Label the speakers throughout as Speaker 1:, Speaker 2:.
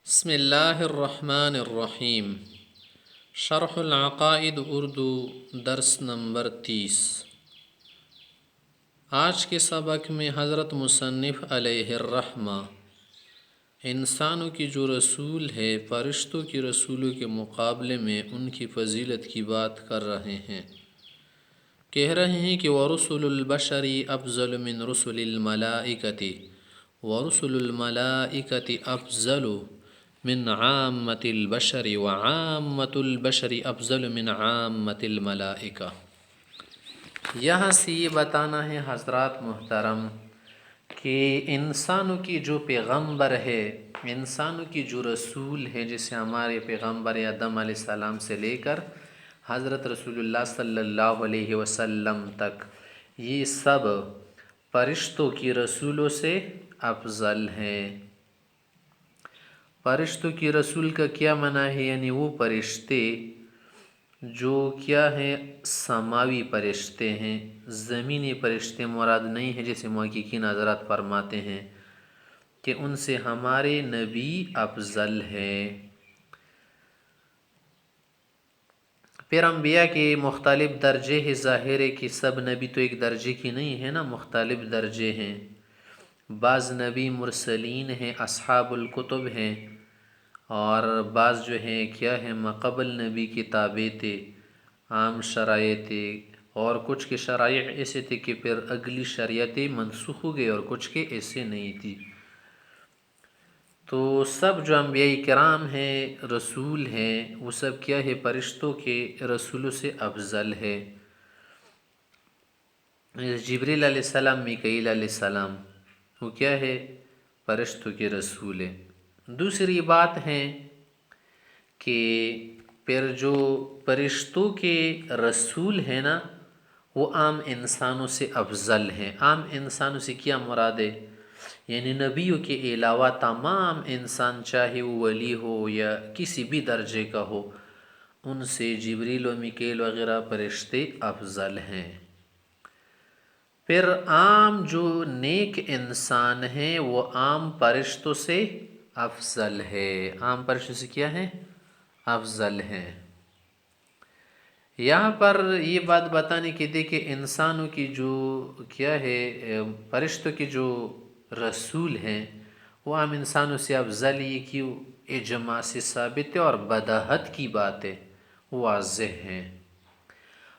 Speaker 1: بسم اللہ الرحمن الرحیم۔ شرح العقائد اردو درس نمبر 30۔ آج کے سبق میں حضرت مصنف علیہ الرحمہ انسانوں کی جو رسول ہے فرشتوں کی رسولوں کے مقابلے میں ان کی فضیلت کی بات کر رہے ہیں۔ کہہ رہے ہیں کہ وَرُسُلُ الْبَشَرِ أَفْضَلُ مِنْ رُسُلِ الْمَلَائِكَةِ وَرُسُلُ الْمَلَائِكَةِ أَفْضَلُ من عامة البشر وعامة البشر افضل من عامة الملائکہ۔ یہاں سے یہ بتانا ہے حضرات محترم کہ انسانوں کی جو پیغمبر ہے، انسانوں کی جو رسول ہے، جیسے ہمارے پیغمبر آدم علیہ السلام سے لے کر حضرت رسول اللہ صلی اللہ علیہ وسلم تک، یہ سب فرشتوں کی رسولوں سے افضل ہیں۔ فرشتوں کی رسول کا کیا معنی ہے؟ یعنی وہ فرشتے جو کیا ہیں، سماوی فرشتے ہیں، زمینی فرشتے مراد نہیں ہیں، جیسے محققین حضرات فرماتے ہیں کہ ان سے ہمارے نبی افضل ہیں۔ پھر انبیاء کے مختلف درجے ہیں، ظاہر ہے کہ سب نبی تو ایک درجے کی نہیں ہے نا، مختلف درجے ہیں۔ بعض نبی مرسلین ہیں، اصحاب الکتب ہیں، اور بعض جو ہیں کیا ہیں، مقبل نبی کی تابع تھے، عام شرائع تھے، اور کچھ کے شرائع ایسے تھے کہ پھر اگلی شریعتیں منسوخ ہو گئے، اور کچھ کے ایسے نہیں تھی۔ تو سب جو انبیاء کرام ہیں، رسول ہیں، وہ سب کیا ہے، فرشتوں کے رسولوں سے افضل ہے۔ جبریل علیہ السلام، میکائیل علیہ السلام، وہ کیا ہے، فرشتوں کے رسول ہے۔ دوسری بات ہے کہ پھر جو فرشتوں کے رسول ہیں نا، وہ عام انسانوں سے افضل ہیں۔ عام انسانوں سے کیا مراد ہے؟ یعنی نبیوں کے علاوہ تمام انسان، چاہے وہ ولی ہو یا کسی بھی درجے کا ہو، ان سے جبریل و میکائیل وغیرہ فرشتے افضل ہیں۔ پھر عام جو نیک انسان ہیں وہ عام فرشتوں سے افضل ہے۔ عام فرشتوں سے کیا ہے؟ افضل ہیں۔ یہاں پر یہ بات بتانے کی دے کہ انسانوں کی جو کیا ہے، فرشتوں کی جو رسول ہیں وہ عام انسانوں سے افضل، یہ کیوں؟ اجماع سے ثابت ہے اور بداہت کی بات ہے، واضح ہیں۔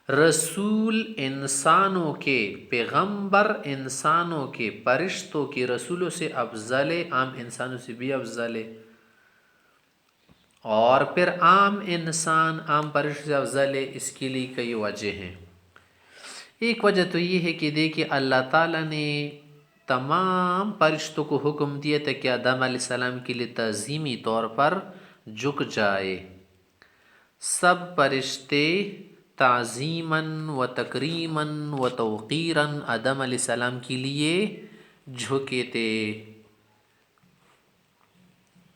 Speaker 1: رسول انسانوں کے، پیغمبر انسانوں کے، فرشتوں کے رسولوں سے افضل ہے، عام انسانوں سے بھی افضل ہے۔ اور پھر عام انسان عام فرشتوں سے افضل ہے، اس کے لیے کئی وجہ ہیں۔ ایک وجہ تو یہ ہے کہ دیکھیں اللہ تعالیٰ نے تمام فرشتوں کو حکم دیا تھا کہ آدم علیہ السلام کے لیے تعظیمی طور پر جھک جائے۔ سب فرشتے تعظیماً و تکریماً و توقیراً آدم علیہ السلام کے لیے جھکے تھے۔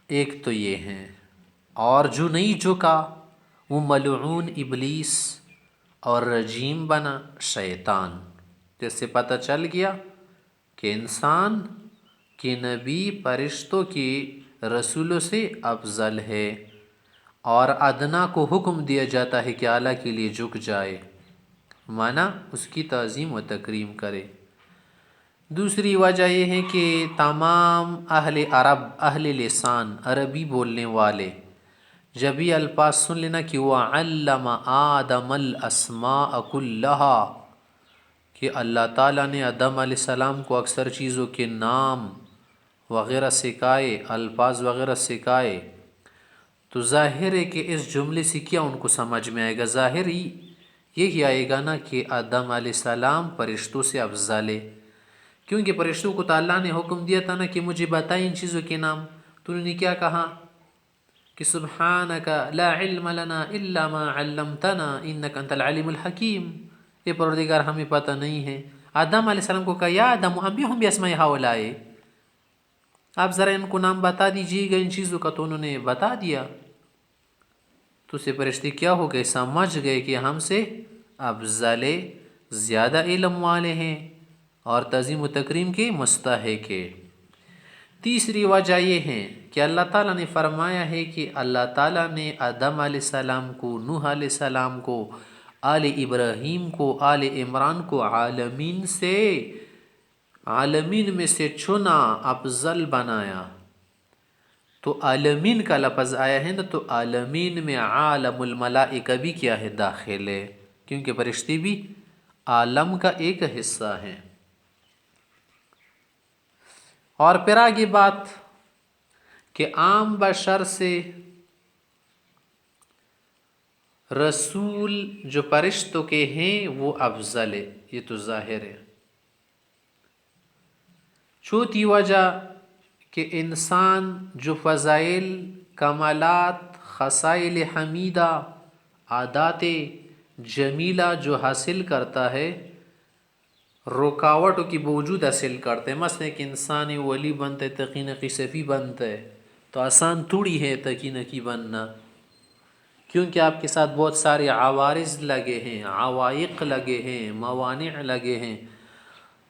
Speaker 1: ایک تو یہ ہیں، اور جو نہیں جھکا وہ ملعون ابلیس اور رجیم بنا، شیطان۔ جس سے پتہ چل گیا کہ انسان کے نبی فرشتوں کے رسولوں سے افضل ہے، اور ادنا کو حکم دیا جاتا ہے کہ اعلیٰ کے لیے جھک جائے، مانا اس کی تعظیم و تکریم کرے۔ دوسری وجہ یہ ہے کہ تمام اہل عرب، اہل لسان، عربی بولنے والے جب یہ الفاظ سن لینا کہ وَعَلَّمَ آدَمَ الْأَسْمَاءَ كُلَّهَا، کہ اللہ تعالیٰ نے آدم علیہ السلام کو اکثر چیزوں کے نام وغیرہ سکھائے، الفاظ وغیرہ سکھائے، تو ظاہر ہے کہ اس جملے سے کیا ان کو سمجھ میں آئے گا؟ ظاہر یہی آئے گا نا کہ آدم علیہ السلام فرشتوں سے افضل ہے، کیونکہ فرشتوں کو تو اللہ نے حکم دیا تھا نا کہ مجھے بتائیں ان چیزوں کے نام، تو انہوں نے کیا کہا کہ سبحانک لا علم لنا الا ما علمتنا انک انت العلیم الحکیم، اے پروردگار ہمیں پتہ نہیں ہے۔ آدم علیہ السلام کو کہا یا آدم انبئہم باسماء ہؤلاء، آپ ذرا ان کو نام بتا دیجیے گا ان چیزوں کا، تو انہوں نے بتا دیا۔ تو سے فرشتے کیا ہو گئے؟ سمجھ گئے کہ ہم سے افضل، زیادہ علم والے ہیں اور تعظیم و تکریم کے مستحق ہے۔ تیسری وجہ یہ ہے کہ اللہ تعالیٰ نے فرمایا ہے کہ اللہ تعالیٰ نے آدم علیہ السلام کو، نوح علیہ السلام کو، آل ابراہیم کو، آل عمران کو عالمین میں سے چنا، افضل بنایا۔ تو عالمین کا لفظ آیا ہے نا، تو عالمین میں عالم الملائکہ بھی کیا ہے؟ داخل ہے، کیونکہ فرشتے بھی عالم کا ایک حصہ ہیں۔ اور پھر آگے بات کہ عام بشر سے رسول جو فرشتوں کے ہیں وہ افضل ہے، یہ تو ظاہر ہے۔ چوتھی وجہ کہ انسان جو فضائل، کمالات، خصائل حمیدہ، عادات جمیلہ جو حاصل کرتا ہے، رکاوٹوں کی باوجود حاصل کرتے ہیں۔ مثلا ایک انسان ولی بنتا ہے، تقی نقی صفی بنتا ہے، تو آسان تھوڑی ہے تقی نقی بننا، کیونکہ آپ کے ساتھ بہت سارے عوارض لگے ہیں، عوائق لگے ہیں، موانع لگے ہیں،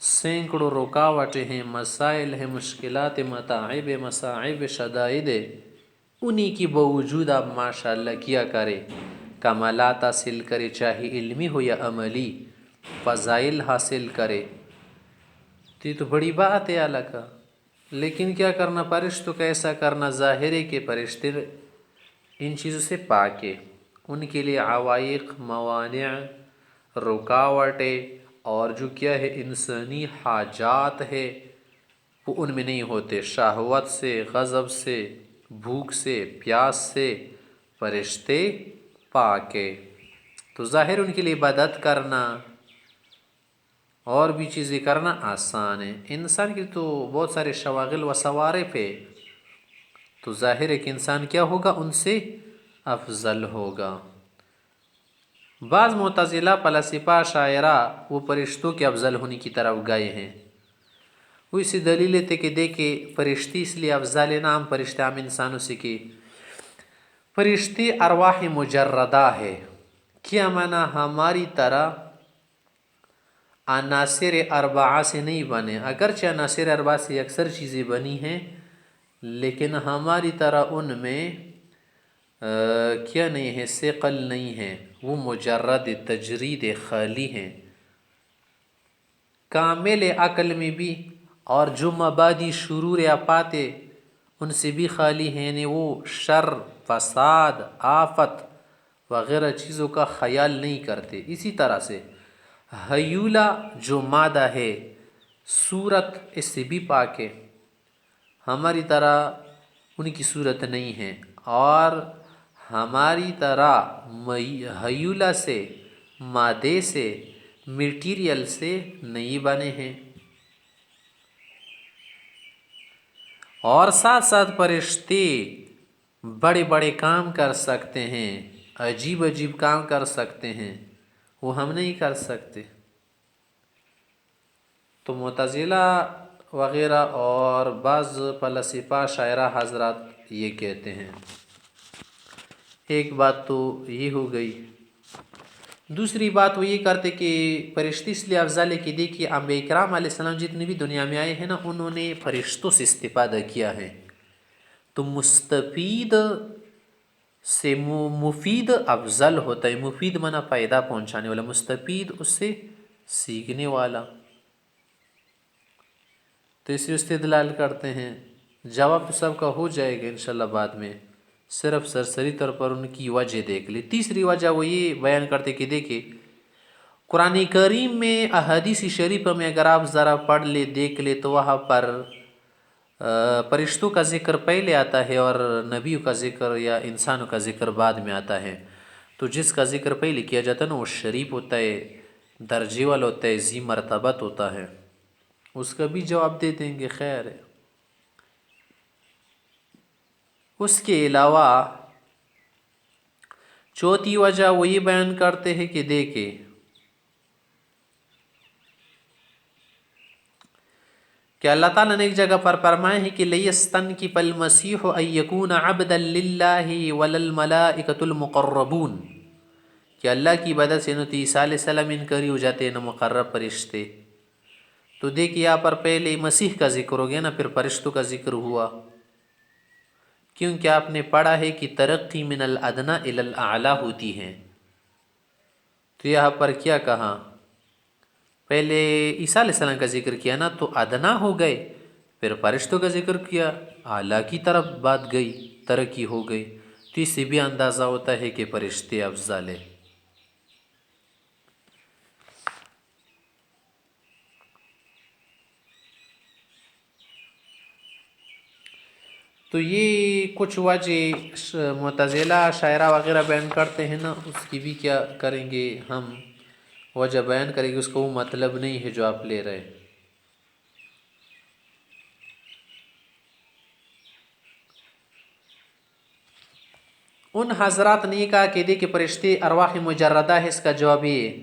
Speaker 1: سینکڑوں رکاوٹیں ہیں، مسائل ہیں، مشکلات، متاعب، مصاعب، شدائد، انہی کی باوجود آپ ماشاءاللہ کیا کرے، کمالات حاصل کرے، چاہے علمی ہو یا عملی، فضائل حاصل کرے، تو یہ تو بڑی بات ہے اللہ کا۔ لیکن کیا کرنا، فرشتوں کا ایسا کرنا ظاہر ہے کہ فرشتے ان چیزوں سے پاک ہے، ان کے لیے عوائق، موانع، رکاوٹیں اور جو کیا ہے انسانی حاجات ہے وہ ان میں نہیں ہوتے۔ شہوت سے، غضب سے، بھوک سے، پیاس سے فرشتے پاک ہے، تو ظاہر ان کے لیے عبادت کرنا اور بھی چیزیں کرنا آسان ہے۔ انسان کی تو بہت سارے شواغل و صوارف ہے، تو ظاہر ہے کہ انسان کیا ہوگا، ان سے افضل ہوگا۔ بعض معتزلہ، فلاسفہ، شاعرہ وہ فرشتوں کے افضل ہونے کی طرف گئے ہیں۔ وہ اسی دلیل تھے کہ دیکھے فرشتے اس لیے افضل ہے، نام فرشتے عام انسانوں سے کہ فرشتے ارواح مجردہ ہے، کیا معنی ہماری طرح عناصر اربعہ سے نہیں بنے، اگرچہ عناصر اربعہ سے اکثر چیزیں بنی ہیں، لیکن ہماری طرح ان میں کیا نہیں ہے، ثقل نہیں ہے، وہ مجرد تجرید خالی ہیں، کامل عقل میں بھی، اور جو مبادی شرور آفات ان سے بھی خالی ہیں، یعنی وہ شر، فساد، آفت وغیرہ چیزوں کا خیال نہیں کرتے۔ اسی طرح سے حیولہ جو مادہ ہے، صورت اس سے بھی پاک ہے، ہماری طرح ان کی صورت نہیں ہے، اور ہماری طرح حیولہ سے، مادے سے، میٹیریل سے نہیں بنے ہیں۔ اور ساتھ ساتھ فرشتے بڑے بڑے کام کر سکتے ہیں، عجیب عجیب کام کر سکتے ہیں، وہ ہم نہیں کر سکتے۔ تو معتزلہ وغیرہ اور بعض فلاسفہ، شاعرہ حضرات یہ کہتے ہیں۔ ایک بات تو یہ ہو گئی۔ دوسری بات وہ یہ کرتے کہ فرشتے اس لیے افضل ہے کہ دیکھیے انبیاء کرام علیہ السلام جتنے بھی دنیا میں آئے ہیں نا، انہوں نے فرشتوں سے استفادہ کیا ہے، تو مستفید سے مفید افضل ہوتا ہے۔ مفید معنی فائدہ پہنچانے والا، مستفید اس سے سیکھنے والا۔ تو اسی استدلال کرتے ہیں۔ جواب تو سب کا ہو جائے گا انشاءاللہ بعد میں، صرف سرسری طور پر ان کی وجہ دیکھ لی۔ تیسری وجہ وہ یہ بیان کرتے کہ دیکھیں قرآن کریم میں، احادیث شریفہ میں اگر آپ ذرا پڑھ لے، دیکھ لے، تو وہاں پر فرشتوں کا ذکر پہلے آتا ہے اور نبیوں کا ذکر یا انسانوں کا ذکر بعد میں آتا ہے۔ تو جس کا ذکر پہلے کیا جاتا ہے نا، وہ شریف ہوتا ہے، درجے والا ہوتا ہے، ذی مرتبت ہوتا ہے، اس کا بھی جواب دے دیں گے، خیر ہے۔ اس کے علاوہ چوتھی وجہ وہ یہ بیان کرتے ہیں کہ دیکھیں کہ اللہ تعالیٰ نے ایک جگہ پر فرمایا ہے کہ لِيَسْتَنْكِفَ الْمَسِيحُ أَن يَكُونَ عَبْدًا لِلَّهِ وَلَلْمَلَائِكَةُ الْمُقَرَّبُونَ، کہ اللہ کی عبادت سے نو عیسیٰ علیہ السلام انکاری ہو جاتے ہیں، نو مقرب فرشتے۔ تو دیکھیے یہاں پر پہلے مسیح کا ذکر ہو گیا نا، پھر فرشتوں کا ذکر ہوا، کیونکہ آپ نے پڑھا ہے کہ ترقی من الادنی الی الاعلی ہوتی ہے. تو یہاں پر کیا کہا؟ پہلے عیسیٰ علیہ السلام کا ذکر کیا نا، تو ادنا ہو گئے، پھر فرشتوں کا ذکر کیا، اعلیٰ کی طرف بات گئی، ترقی ہو گئی. تو اس سے بھی اندازہ ہوتا ہے کہ فرشتے افضل ہے. تو یہ کچھ وجہ معتزلہ شاعرہ وغیرہ بیان کرتے ہیں نا، اس کی بھی کیا کریں گے ہم، وجہ بیان کریں گے. اس کو وہ مطلب نہیں ہے جو آپ لے رہے. ان حضرات نے یہ کہا کہ دیکھیں فرشتے ارواح مجردہ ہے. اس کا جواب یہ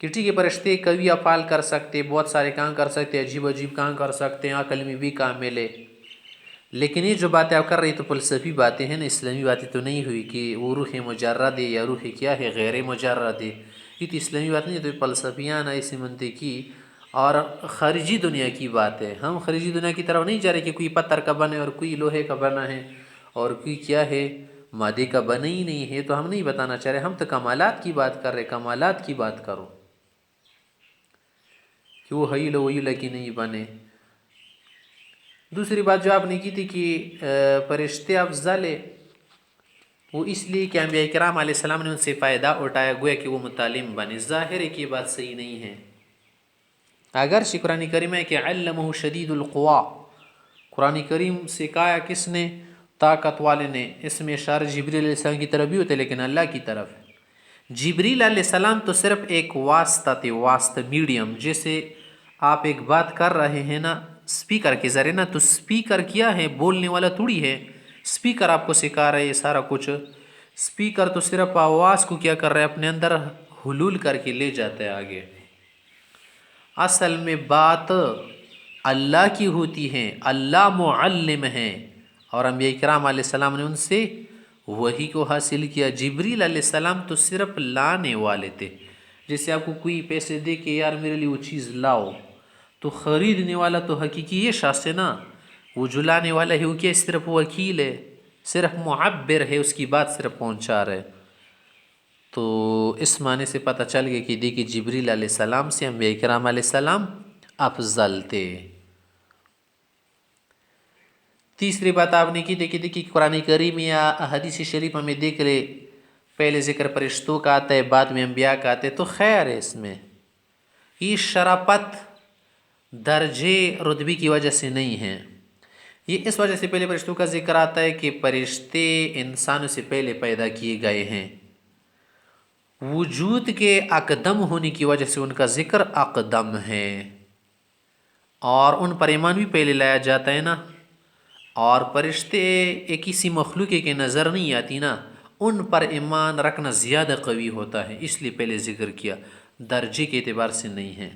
Speaker 1: کہ ٹھیک ہے، فرشتے کبھی افعال کر سکتے، بہت سارے کام کر سکتے، عجیب عجیب کام کر سکتے ہیں، عقل میں بھی کامل ہے. لیکن یہ جو باتیں آپ کر رہی تو فلسفی باتیں ہیں نا، اسلامی باتیں تو نہیں ہوئی کہ وہ روح مجرد ہے یا روح کیا ہے غیر مجرد ہے. یہ تو اسلامی بات نہیں ہے، تو فلسفیان ایسی منطقی اور خارجی دنیا کی بات ہے. ہم خارجی دنیا کی طرف نہیں جا رہے کہ کوئی پتھر کا بنا ہے اور کوئی لوہے کا بنا ہے اور کوئی کیا ہے مادے کا بنا ہی نہیں ہے. تو ہم نہیں بتانا چاہ رہے، ہم تو کمالات کی بات کر رہے. کمالات کی بات کرو کہ وہ ہی لو وہی لگی نہیں بنے. دوسری بات جو آپ نے کی تھی کہ فرشتے افضل ہے، وہ اس لیے کہ انبیاء کرام علیہ السلام نے ان سے فائدہ اٹھایا، گویا کہ وہ متعلم بنے. ظاہر ہے کہ یہ بات صحیح نہیں ہے. اگر قرآن کریم ہے کہ علمہ شدید القوا، قرآن کریم سکھایا کس نے؟ طاقت والے نے. اس میں اشارہ جبریل علیہ السلام کی طرف بھی ہوتے لیکن اللہ کی طرف. جبریل علیہ السلام تو صرف ایک واسطہ تھے، واسطہ میڈیم. جیسے آپ ایک بات کر رہے ہیں نا اسپیکر کے ذریعے نا، تو اسپیکر کیا ہے؟ بولنے والا تھوڑی ہے. اسپیکر آپ کو سکھا رہے ہیں سارا کچھ. اسپیکر تو صرف آواز کو کیا کر رہے ہیں؟ اپنے اندر حلول کر کے لے جاتا ہے آگے. اصل میں بات اللہ کی ہوتی ہے، اللہ معلم ہے، اور انبیاء کرام علیہ السلام نے ان سے وحی کو حاصل کیا. جبریل علیہ السلام تو صرف لانے والے تھے. جیسے آپ کو کوئی پیسے دے کہ یار میرے لیے وہ چیز لاؤ، تو خریدنے والا تو حقیقی یہ شخص ہے نا. وہ جو لانے والا ہے وہ کیا؟ صرف وکیل ہے، صرف معبر ہے، اس کی بات صرف پہنچا رہے. تو اس معنی سے پتہ چل گیا کہ دیکھیے جبریل علیہ السلام سے انبیاء کرام علیہ السلام افضل تھے. تیسری بات آپ نے کی دیکھیے قرآن کریم یا حدیث شریف میں دیکھ لے، پہلے ذکر فرشتوں کا آتا ہے، بعد میں انبیاء کا آتا ہے. تو خیر ہے، اس میں یہ شرافت درجے رتبے کی وجہ سے نہیں ہے. یہ اس وجہ سے پہلے فرشتوں کا ذکر آتا ہے کہ فرشتے انسانوں سے پہلے پیدا کیے گئے ہیں. وجود کے اقدم ہونے کی وجہ سے ان کا ذکر اقدم ہے، اور ان پر ایمان بھی پہلے لایا جاتا ہے نا. اور فرشتے ایک کسی مخلوق کے نظر نہیں آتی نا، ان پر ایمان رکھنا زیادہ قوی ہوتا ہے، اس لیے پہلے ذکر کیا، درجے کے اعتبار سے نہیں ہے.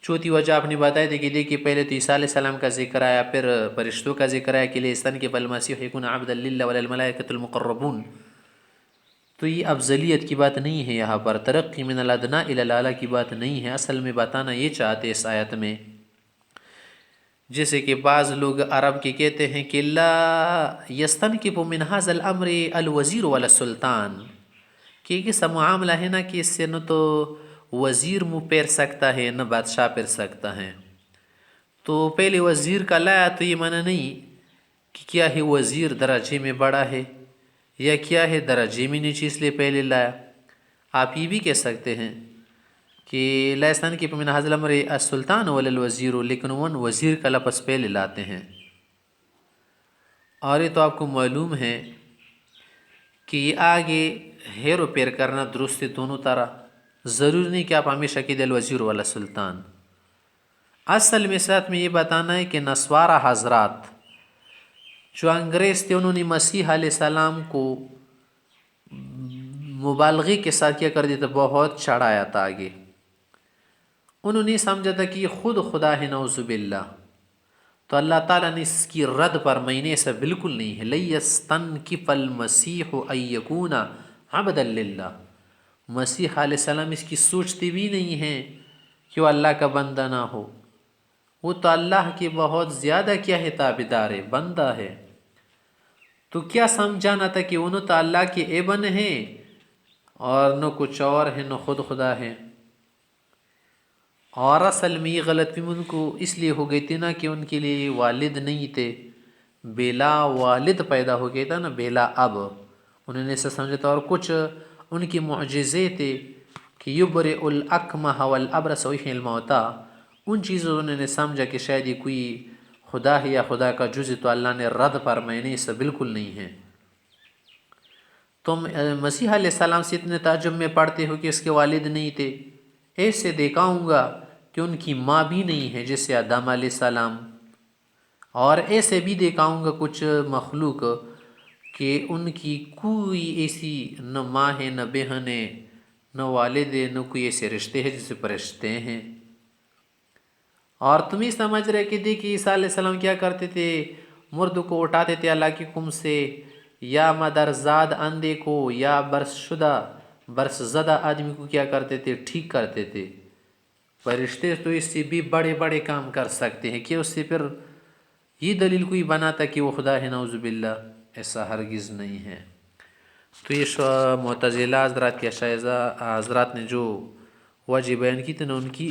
Speaker 1: چوتھی وجہ آپ نے بتائی تھی کہ دیکھیے پہلے تو عیسیٰ علیہ السلام کا ذکر آیا، پھر فرشتوں کا ذکر آیا کہ لیستن کے فالمسیح یکون عبدا للہ وللملائکۃ المقربون. تو یہ افضلیت کی بات نہیں ہے، یہاں پر ترقی من الادنی الی الاعلی کی بات نہیں ہے. اصل میں بتانا یہ چاہتے اس آیت میں، جیسے کہ بعض لوگ عرب کے کہتے ہیں کہ لا یستنکف من ھذا الامر الوزیر ولا السلطان، کہ ایسا معاملہ ہے نا کہ اس سے نہ تو وزیر منہ پیر سکتا ہے نہ بادشاہ پیر سکتا ہے. تو پہلے وزیر کا لایا تو یہ معنی نہیں کہ کیا ہے وزیر درجے میں بڑا ہے یا کیا ہے درجے میں نیچے اس لیے پہلے لایا. آپ یہ بھی کہہ سکتے ہیں کہ لا یستنکف من ھذا الامر السلطان ولا الوزیر، لیکن وہ وزیر کا لفظ پہلے لاتے ہیں. اور یہ تو آپ کو معلوم ہے کہ یہ آگے ہیرو پیر کرنا درست ہے دونوں طرح. ضرور نہیں کہ آپ ہمیشہ کہ الوزیر والا سلطان. اصل میں ساتھ میں یہ بتانا ہے کہ نسوارہ حضرات جو انگریز تھے، انہوں نے مسیح علیہ السلام کو مبالغے کے ساتھ کیا کر دیا تھا، بہت چڑھایا تھا آگے. انہوں نے سمجھا تھا کہ یہ خود خدا ہے، نعوذ باللہ. تو اللہ تعالیٰ نے اس کی رد فرمائی، ایسا بالکل نہیں ہے. لیستنکف المسیح ان یکون عبدا للہ، مسیح علیہ السلام اس کی سوچتے بھی نہیں ہیں کہ وہ اللہ کا بندہ نہ ہو. وہ تو اللہ کے بہت زیادہ کیا ہے تابعدار ہے، بندہ ہے. تو کیا سمجھانا تھا کہ انہوں تو اللہ کے ابن ہیں اور نہ کچھ اور ہے نہ خود خدا ہے. اور اصل میں یہ غلط فہمی ان کو اس لیے ہو گئی تھی نا کہ ان کے لیے والد نہیں تھے، بلا والد پیدا ہو گیا تھا نا، بلا اب. انہوں نے ایسا سمجھا تھا. اور کچھ ان کی معجزے تھے کہ یبرئ الاکمہ والابرص ویحیی الموتیٰ. ان چیزوں انہوں نے سمجھا کہ شاید یہ کوئی خدا ہے یا خدا کا جز، تو اللہ نے رد فرمایا نہیں، ایسا بالکل نہیں ہے. تم مسیح علیہ السلام سے اتنے تعجب میں پڑھتے ہو کہ اس کے والد نہیں تھے. ایسے دکھاؤں گا کہ ان کی ماں بھی نہیں ہے جیسے آدم علیہ السلام. اور ایسے بھی دکھاؤں گا کچھ مخلوق کہ ان کی کوئی ایسی نہ ماں ہے نہ بہن ہے نہ والد ہے، نہ کوئی ایسے رشتے ہیں جیسے فرشتے ہیں. اور تم ہی سمجھ رہے کہ دیکھیے عیسیٰ علیہ السلام کیا کرتے تھے، مرد کو اٹھاتے تھے اللہ کی حکم سے، یا مدرزاد اندھے کو یا برس زدہ آدمی کو کیا کرتے تھے، ٹھیک کرتے تھے. فرشتے تو اس سے بھی بڑے بڑے کام کر سکتے ہیں، کہ اس سے پھر یہ دلیل کوئی بناتا کہ وہ خدا ہے؟ نعوذ باللہ، ایسا ہرگز نہیں ہے. تو یہ معتزلہ حضرات کے اشاعرہ حضرات نے جو وجہ بیان کی تھی نا، ان کی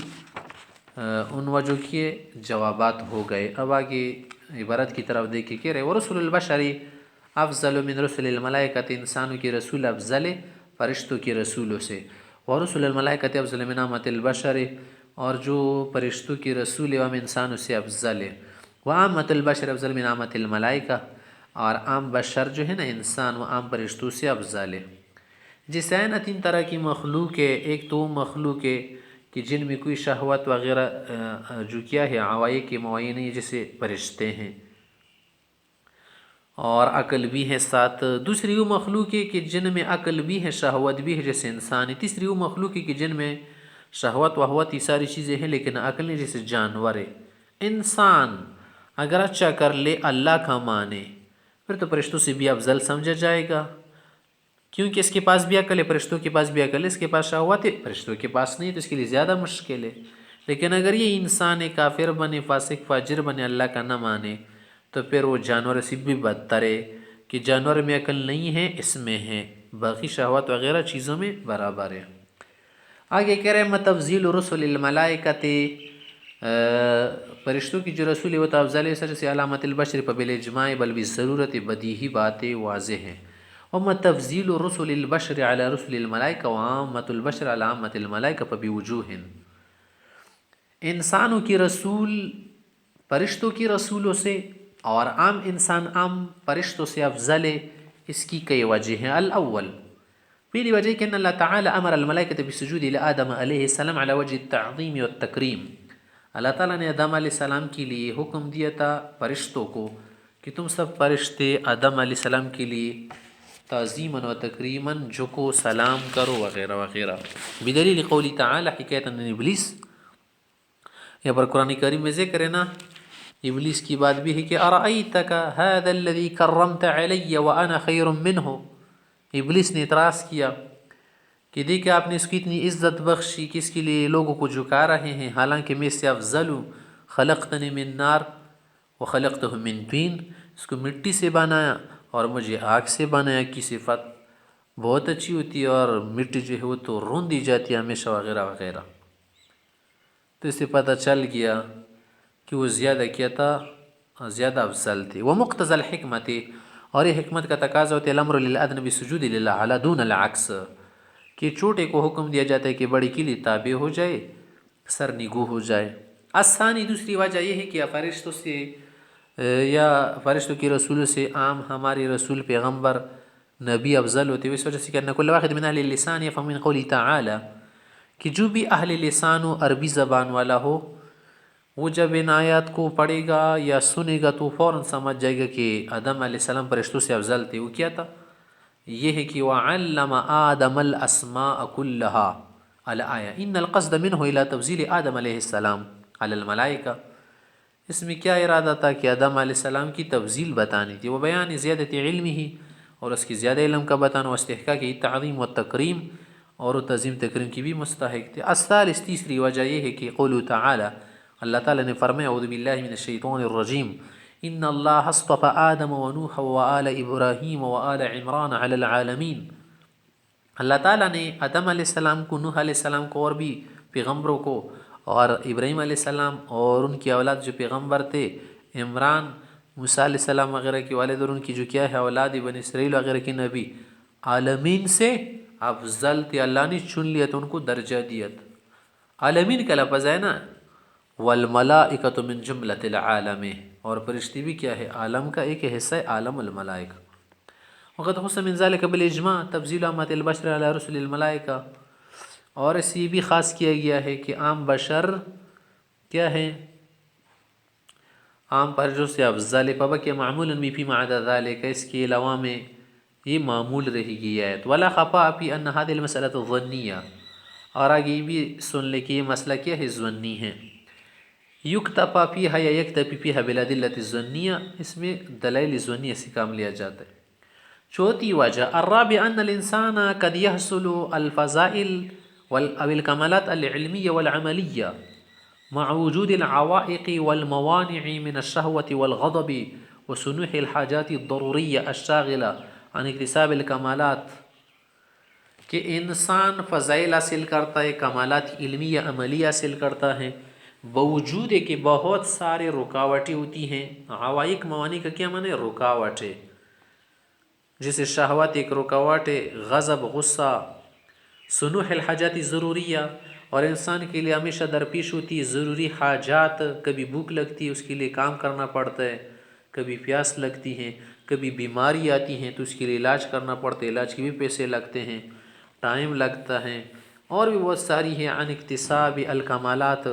Speaker 1: ان وجہ کے جوابات ہو گئے. اب آگے عبارت کی طرف دیکھیں کہ رہے ورسول البشری افضل من رسل الملائکۃ، انسانوں کے رسول افضل فرشتوں کے رسولوں سے. ورسول الملائکۃ افضل من عامۃ البشر، اور جو فرشتوں کے رسول ہیں ہم انسانوں سے افضل ہے. وعامۃ البشر افضل من عامۃ الملائکہ، اور عام بشر جو ہے نا انسان، وہ عام فرشتوں سے افضل ہے. جس ہے نا تین طرح کی مخلوق ہے. ایک تو مخلوق ہے کہ جن میں کوئی شہوت وغیرہ جو کیا ہے عوائق کے معین ہے، جیسے فرشتے ہیں، اور عقل بھی ہے ساتھ. دوسری وہ مخلوق ہے کہ جن میں عقل بھی ہے شہوت بھی ہے، جیسے انسان ہے. تیسری وہ مخلوق ہے کہ جن میں شہوت وہوت یہ ساری چیزیں ہیں لیکن عقل نہیں، جیسے جانور ہے. انسان اگر اچھا کر لے اللہ کا مانے پھر تو فرشتوں سے بھی افضل سمجھا جائے گا، کیونکہ اس کے پاس بھی عقل ہے، فرشتوں کے پاس بھی عقل ہے. اس کے پاس شہوت ہے، فرشتوں کے پاس نہیں، تو اس کے لیے زیادہ مشکل ہے. لیکن اگر یہ انسان کافر بنے، فاسق فاجر بنے، اللہ کا نہ مانے، تو پھر وہ جانور سے بھی بدتر ہے، کہ جانور میں عقل نہیں ہے، اس میں ہے، باقی شہوت وغیرہ چیزوں میں برابر ہے. آگے کہہ رہے ہیں تفضیل رسل الملائکۃ، فرشتوں کی جو رسول ہے وہ تو افضل ہے سر سے علامت البشر بل اجماع، بل بھی ضرورت بدیہی باتیں واضح ہیں. وما تفضیل رسل البشر علی رسل الملائکہ وعامت البشر علی عامت الملائکہ فبوجوہ. انسانوں کی رسول فرشتوں کی رسولوں سے اور عام انسان عام فرشتوں سے افضل ہے. اس کی کئی وجہ ہیں. الاول، پہلی وجہ کہ ان اللہ تعالی امر الملائکۃ بسجود لآدم علیہ السلام علی وجہ التعظیم والتکریم. اللہ تعالیٰ نے آدم علیہ السلام کے لیے حکم دیا تھا فرشتوں کو کہ تم سب فرشتے آدم علیہ السلام کے لیے تعظیما و تکریما جھکو، سلام کرو وغیرہ وغیرہ. بدلیل قول تعالی حکایت عن ابلیس، یہاں پر قرآن کریم میں ذکر ہے نا ابلیس کی بات بھی ہے کہ ارأیتک ھذا الذی کرمت علی وانا خیر منہ. ابلیس نے اعتراض کیا کہ دیکھیں آپ نے اس کی اتنی عزت بخشی کہ اس کے لیے لوگوں کو جھکا رہے ہیں، حالانکہ میں اس سے افضل ہوں. خلقتنی من نار وخلقتہ من طین، اس کو مٹی سے بنایا اور مجھے آگ سے بنایا. کی صفت بہت اچھی ہوتی ہے، اور مٹی جو ہے وہ تو روندی جاتی ہے ہمیشہ وغیرہ وغیرہ. تو اس سے پتہ چل گیا کہ وہ زیادہ کیا تھا، زیادہ افضل تھے. وہ مقتضى الحکمت، اور یہ حکمت کا تقاضا ہوتا ہے الامر للادنى بالسجود للہ علی دون العکس، کہ چھوٹے کو حکم دیا جاتا ہے کہ بڑی کے لیے تابع ہو جائے، سر نگو ہو جائے. الثانی، دوسری وجہ یہ ہے کہ فرشتوں سے یا فرشتوں کے رسولوں سے عام ہمارے رسول پیغمبر نبی افضل ہوتے ہیں. اس وجہ سے کہ ان کل واحد من اہل اللسان یفهم من قوله تعالی، کہ جو بھی اہل لسان و عربی زبان والا ہو وہ جب ان آیات کو پڑھے گا یا سنے گا تو فوراً سمجھ جائے گا کہ آدم علیہ السلام فرشتوں سے افضل تھے. وہ کیا تھا؟ یہ ہے کہ وعلم آدم الاسماء كلها الآیہ ان القصد منه الى تفضیل آدم علیہ السلام علی الملائکہ. اس میں کیا ارادہ تھا کہ آدم علیہ السلام کی تفضیل بتانی تھی، وہ بیان زیادت علم ہی، اور اس کی زیادہ علم کا بتانا، و استحقاق تعظیم و تکریم، اور وہ تعظیم تکریم کی بھی مستحق تھے. الثالث، تیسری وجہ یہ ہے کہ قول تعالی، اللہ تعالیٰ نے فرمایا اعوذ باللہ من الشیطان الرجیم ان اللہ اصطفى آدم ونوح وآل ابراہیم وآل عمران علی العالمین، اللہ تعالیٰ نے آدم علیہ السلام کو، نوح علیہ السلام کو، اور بھی پیغمبروں کو، اور ابراہیم علیہ السلام اور ان کی اولاد جو پیغمبر تھے، عمران، موسیٰ علیہ السلام وغیرہ کی والد، اور ان کی جو کیا ہے اولاد بنی اسرائیل وغیرہ کی نبی، عالمین سے افضل تھے، اللہ نے چن لیا تو ان کو درجہ دیا۔ عالمین کا لفظ ہے نا، والملائکۃ من جملۃ العالم، اور فرشتے بھی کیا ہے عالم کا ایک حصہ ہے، عالم الملائکہ۔ وقت خص من ذلك بالاجماع تفضیل امت البشر علی رسل الملائکہ، اور اس یہ بھی خاص کیا گیا ہے کہ عام بشر کیا ہے، عام پرجوں سے افضل، فبقي معمول بھی فيما عدا ذلك، اس کے علاوہ میں یہ معمول رہی گئی ہے۔ ولا خفاء في ان هذه المسألة ظنیہ، اور آگے یہ بھی سن لے کہ یہ مسئلہ کیا ہے، ظنی ہے۔ یکتفی فیہا یا یکتفی فیہا بالادلۃ الظنیہ، اس میں دلائل ظنیہ سے کام لیا جاتا ہے۔ چوتھی وجہ، الرابع ان الانسان قد يحصل الفضائل او الکمالات العلمیہ والعملیہ مع وجود العوائق والموانع من الشہوة والغضب وسنوح الحاجات الضروریہ الشاغلہ عن اکتساب الکمالات، کہ انسان فضائل حاصل کرتا ہے، کمالات علمیہ عملی حاصل کرتا ہے، باوجود ہے کہ بہت سارے رکاوٹیں ہوتی ہیں۔ عوائق موانع کا کیا معنی ہے؟ رکاوٹیں، جیسے شہوات ایک رکاوٹ ہے، غضب غصہ، سنوح الحاجات ضروریہ، اور انسان کے لیے ہمیشہ درپیش ہوتی ہے ضروری حاجات، کبھی بھوک لگتی ہے اس کے لیے کام کرنا پڑتا ہے، کبھی پیاس لگتی ہے، کبھی بیماری آتی ہیں تو اس کے لیے علاج کرنا پڑتا ہے، علاج کے بھی پیسے لگتے ہیں، ٹائم لگتا ہے، اور بھی بہت ساری ہیں۔ عن اکتساب الکمالات،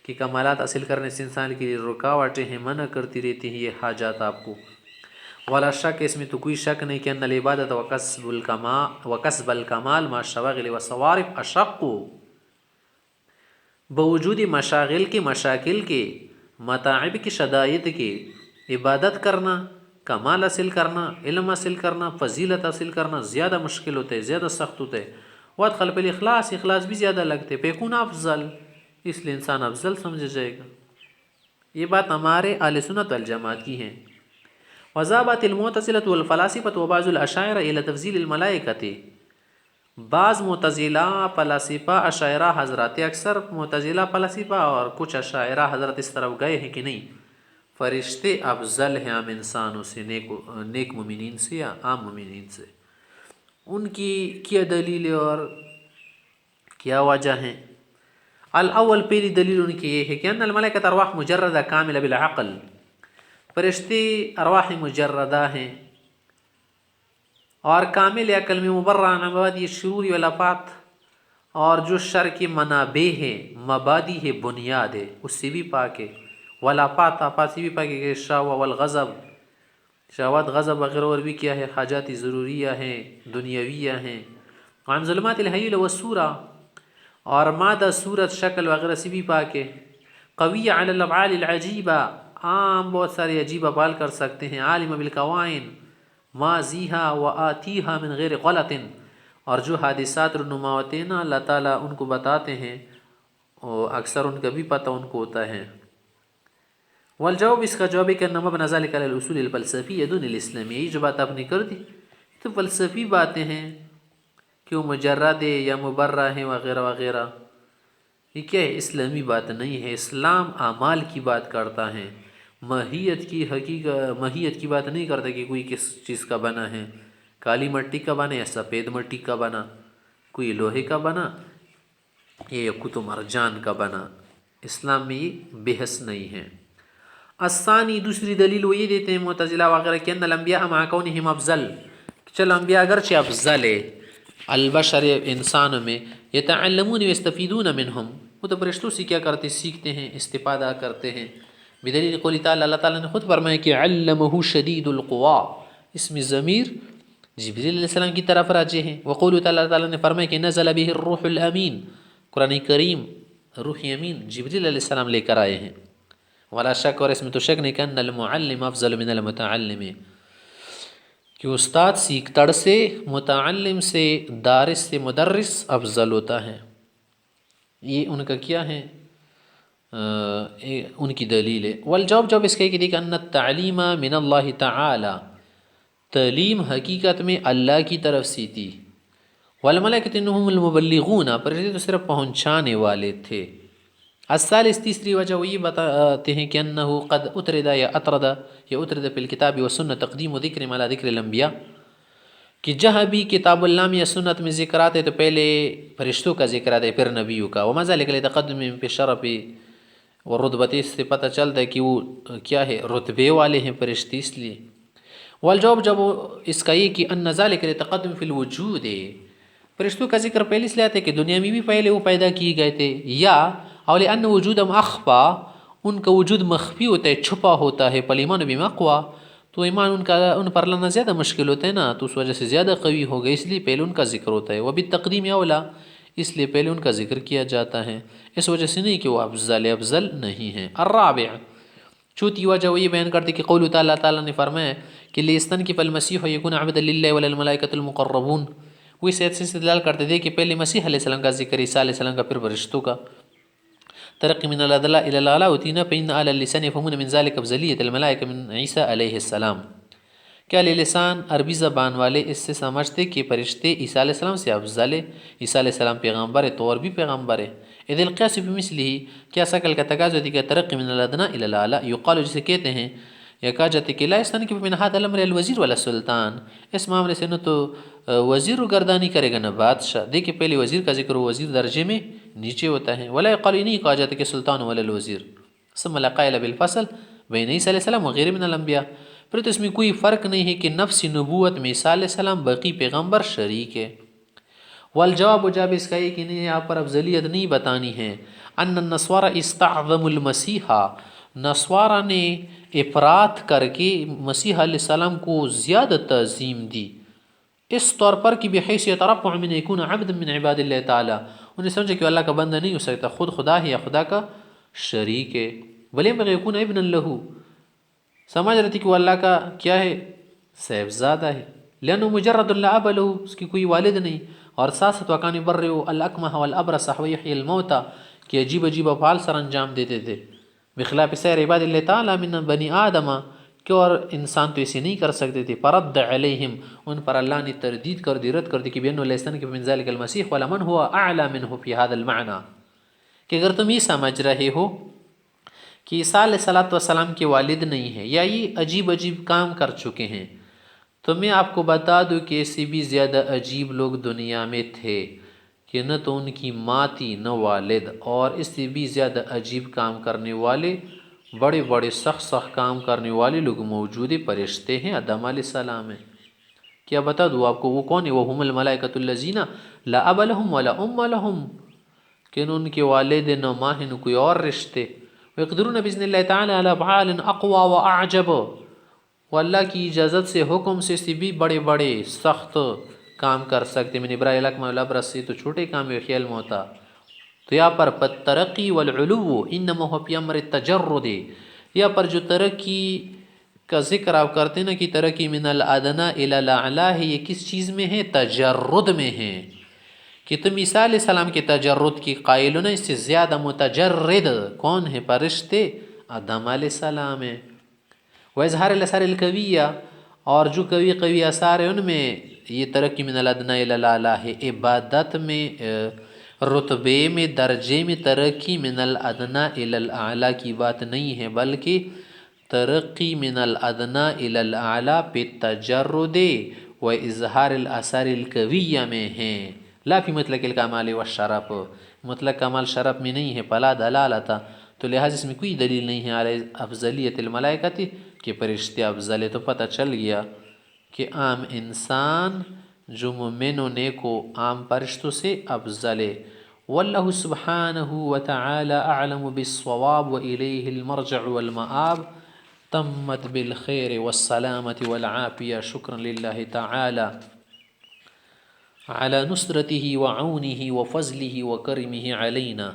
Speaker 1: کہ کمالات حاصل کرنے سے انسان کے لیے رکاوٹیں ہیں، منع کرتی رہتی ہیں یہ حاجات آپ کو۔ ولا شک، اس میں تو کوئی شک نہیں کہ ان العبادت وکسب الکمال مع الشواغل والصوارف اشق، باوجود مشاغل کے، مشاکل کے، متاعب کی، شدائد کے، عبادت کرنا، کمال حاصل کرنا، علم حاصل کرنا، فضیلت حاصل کرنا زیادہ مشکل ہوتا ہے، زیادہ سخت ہوتا ہے۔ وادخل بالاخلاص، اخلاص بھی زیادہ لگتے، فیکون افضل، اس لیے انسان افضل سمجھا جائے گا۔ یہ بات ہمارے اہل سنت والجماعت کی ہیں۔ وذهبت المعتزلة والفلاسفة وبعض الاشاعرة الى تفضیل الملائکة، بعض معتزلہ، فلاسفہ، اشاعرہ حضرات، اکثر معتزلہ، فلاسفہ اور کچھ اشاعرہ حضرات اس طرف گئے ہیں کہ نہیں، فرشتے افضل ہیں عام انسانوں سے، نیک مومنین سے یا عام مومنین سے۔ ان کی کیا دلیل اور کیا وجہ ہیں؟ الاول، پہلی دلیل ان کی یہ ہے کہ ان الملائکۃ ارواح مجردہ کاملہ بالعقل، فرشتے ارواح مجردہ ہیں اور کامل عقل میں، مبرہ عن مبادئ الشرور والآفات، اور جو شر کی منابع ہے، مبادی ہے، بنیاد ہے، اس سے بھی پاک ہے، والآفات، آفات سے بھی پاک ہے، شہوہ والغضب، شہوات، غضب وغیرہ، اور بھی کیا ہے، حاجات ضروریہ ہیں، دنیاویہ ہیں، عن ظلمات الحیل والصورہ، اور مادہ، صورت، شکل وغیرہ سے بھی پاک ہے، قوی علی الافعال العجیبہ، عام بہت سارے عجیب افعال کر سکتے ہیں، عالم بالقوائن ماضیہا و آتیہا من غیر غلط، اور جو حادثات رونما ہوتے ہیں نا اللہ تعالیٰ ان کو بتاتے ہیں، اور اکثر ان کا بھی پتہ ان کو ہوتا ہے۔ والجواب، اس کا جواب ہے کہ انما مبنی ذلک علی الاصول الفلسفیہ دون الاسلامی، یہی جو بات آپ نے کر دی تو فلسفی باتیں ہیں کہ وہ مجرد ہے یا مبرہ ہیں وغیرہ وغیرہ، یہ کیا ہے، اسلامی بات نہیں ہے۔ اسلام اعمال کی بات کرتا ہے، ماہیت کی، حقیقت، ماہیت کی بات نہیں کرتا کہ کوئی کس چیز کا بنا ہے، کالی مٹی کا بنا یا سفید مٹی کا بنا، کوئی لوہے کا بنا یا یاقوت و مرجان کا بنا، اسلام میں یہ بحث نہیں ہے۔ الثانی، دوسری دلیل وہ یہ دیتے ہیں معتزلہ وغیرہ کہ ان الانبیاء مع کونہم افضل، چلو انبیاء اگرچہ افضل ہے البشر، انسانوں میں، یتعلمون ویستفیدون منہم، وہ تو فرشتوں سے کیا کرتے، سیکھتے ہیں، استفادہ کرتے ہیں، بدلیل قول تعالی، اللہ تعالیٰ نے خود فرمایا کہ علمہ شدید القوا، اس میں ضمیر جبریل علیہ السلام کی طرف راجع ہیں۔ وقول تعالی، اللہ تعالیٰ نے فرمایا کہ نزل به الروح الامین، قرآن کریم روح امین جبریل علیہ السلام لے کر آئے ہیں۔ ولا شک، اور اس میں تو شک نہیں کہ ان المعلم افضل من المتعلم، کہ استاد سیکھتڑ سے، متعلم سے، دارس سے، مدرس افضل ہوتا ہے۔ یہ ان کا کیا ہے، ان کی دلیل ہے۔ والجواب جواب اس کا کہ ان التعلیم من اللہ تعالی، تعلیم حقیقت میں اللہ کی طرف سے تھی۔ والملائکۃ انہم المبلغون، فرشتے تو صرف پہنچانے والے تھے۔ الثالث تیسری وجہ وہ یہ بتاتے ہیں کہ انہ قد اترد یا اترد فی الکتاب والسنہ تقدیم و ذکر علی ذکر الانبیاء، کہ جہاں بھی کتاب اللہ میں یا سنت میں ذکر آتے تو پہلے فرشتوں کا ذکر آتا ہے پھر نبیوں کا۔ وما ذلک لتقدم فی الشرف والرتبۃ، اس سے پتہ چلتا ہے کہ وہ کیا ہے، رتبے والے ہیں فرشتے اس لیے۔ والجواب جب اس کا یہ کہ ان ذلک لتقدم فی الوجود، فرشتوں کا ذکر پہلے اس لیے آتا ہے کہ دنیا میں بھی پہلے وہ پیدا کیے گئے تھے، یا اور لأن وجودہم اخفا، ان کا وجود مخفی ہوتا ہے، چھپا ہوتا ہے، فالایمان بہم اقوی، تو ایمان ان پر لانا زیادہ مشکل ہوتا ہے نا، تو اس وجہ سے زیادہ قوی ہو گئے، اس لیے پہلے ان کا ذکر ہوتا ہے۔ وبالتقدیم اولا، اس لیے پہلے ان کا ذکر کیا جاتا ہے، اس وجہ سے نہیں کہ وہ افضل نہیں ہیں۔ الرابع چوتھی وجہ وہ یہ بیان کرتے کہ قول تعالیٰ، تعالیٰ نے فرمایا کہ لیستنکف المسیح یکون عبدا للہ وللملائکۃ المقربون، وہ اس سے استدلال کرتے تھے کہ پہلے مسیح علیہ السلام کا ذکر، عیسیٰ علیہ السلام کا، پھر فرشتوں کا۔ ترقی من الادلاء الى الاعلى وتینا فإن اهل اللسان يفهمون من ذلك افضلیت الملائکہ من عیسیٰ علیہ السلام، کیا اہل لسان عربی زبان والے اس سے سمجھتے کہ فرشتے عیسیٰ علیہ السلام سے افضل ہے، عیسیٰ علیہ السلام پیغمبر ہے تو اور بھی پیغمبر ہے۔ اذ القیاس بمثلہ، کیا شکل کا تقاضا ہے کہ ترقی من الادنى الى الاعلى، یقال جسے کہتے ہیں یا کہا جاتے کہ لا یستنکف من هذا الامر الوزیر ولا السلطان، اس معاملے سے نہ تو وزیر گردانی کرے گا نہ بادشاہ، دیکھیں پہلے وزیر کا ذکر وزیر درجے میں نیچے ہوتا ہے، ولا یقال نہیں کہا جاتا کہ سلطان ولا الوزیر، ثم لا قائل بالفصل بین عیسیٰ علیہ السلام وغیرہ من الانبیاء، پھر تو اس میں کوئی فرق نہیں ہے کہ نفس نبوت میں عیسیٰ علیہ السلام باقی پیغمبر شریک ہے۔ والجواب جواب اس کا یہ کہ نہیں، یہاں پر افضلیت نہیں بتانی ہے۔ ان النصارى استعظموا المسیح، نصارہ نے افراط کر کے مسیح علیہ السلام کو زیادہ تعظیم دی، اس طور پر کہ بحیثیت رفع من یکون عبد من عباد اللہ تعالی، انہیں سمجھا کہ اللہ کا بندہ نہیں ہو سکتا، خود خدا ہے یا خدا کا شریک ہے۔ بل ينبغي یکون ابنا له، سمجھ رہے تھے کہ وہ اللہ کا کیا ہے، صاحبزادہ ہے، لأنه مجرد لا اب له، اس کی کوئی والد نہیں، اور ساتھ وکان یبرئ الاکمہ والابرص ویحیی الموتى، کہ عجیب عجیب افعال سر انجام دیتے تھے، بخلاف سائر عباد اللہ تعالی من بنی آدم، کہ اور انسان تو اسے نہیں کر سکتے تھے۔ فرد علیہم، ان پر اللہ نے تردید کر دی، رد کر دی کہ بأنه لا يستنكف من ذلك المسیح ولا من هو اعلی منه في هذا المعنى، کہ اگر تم یہ سمجھ رہے ہو کہ عیسیٰ علیہ السلام کے والد نہیں ہیں یا یہ عجیب عجیب کام کر چکے ہیں، تو میں آپ کو بتا دوں کہ ایسے بھی زیادہ عجیب لوگ دنیا میں تھے کہ نہ تو ان کی ماں تھی نہ والد، اور اس سے بھی زیادہ عجیب کام کرنے والے، بڑے بڑے سخت کام کرنے والے لوگ موجود فرشتے ہیں، آدم علیہ السلام ہیں۔ کیا بتا دوں آپ کو وہ کون ہے؟ وَهُمُ الْمَلَائِكَةُ الَّذِينَ لَا أَبَ لَهُمْ وَلَا أُمَّ لَهُمْ، کہ ان کے والد نہ ماں ہیں نہ کوئی اور رشتے۔ وَيَقْدِرُونَ بِإِذْنِ اللَّهِ تَعَالَى عَلَى أَفْعَالٍ أَقْوَى وَأَعْجَبَ، وہ اللہ کی اجازت سے، حکم سے بھی بڑے بڑے سخت کام کر سکتے، من ابراء الاکمہ والابرص، سے تو چھوٹے کام ہے، خیال موتا۔ تو یہاں پر ترقی والعلو انما هو فی امر التجرد، یہاں پر جو ترقی کا ذکر آپ کرتے ہیں نا کہ ترقی من الادنی الی الاعلی ہے، یہ کس چیز میں ہے؟ تجرد میں ہے، کہ تم عیسیٰ علیہ السلام کے تجرد کی قائل ہو نا، اس سے زیادہ متجرد کون ہے؟ فرشتے آدم علیہ السلام ہیں۔ وَإِظْهَارِ الْأَثَارِ الْقَوِيَّةِ، اور جو قوی اثار ہیں ان میں یہ ترقی من الادنی الی الاعلی ہے، عبادت میں، رتبے میں، درجے میں ترقی من الادنی الی الاعلی کی بات نہیں ہے، بلکہ ترقی من الادنی الی الاعلی پہ تجرد و اظہار الاثار القویہ میں ہیں، لا فی مطلق الکمال والشرف، مطلق کمال شرف میں نہیں ہے، فلا دلالۃ، تو لہٰذا اس میں کوئی دلیل نہیں ہے علی افضلیت الملائکۃ کہ فرشتے افضل ہے۔ تو پتہ چل گیا کہ عام انسان جو مومن و نیک و عام فرشتوں سے افضل ہے۔ واللہ سبحانہ وتعالی اعلم بالصواب والیہ المرجع والمآب، تمت بالخیر والسلامۃ والعافیہ، شکرا للہ تعالی على نصرته وعونه وفضله وكرمه علينا۔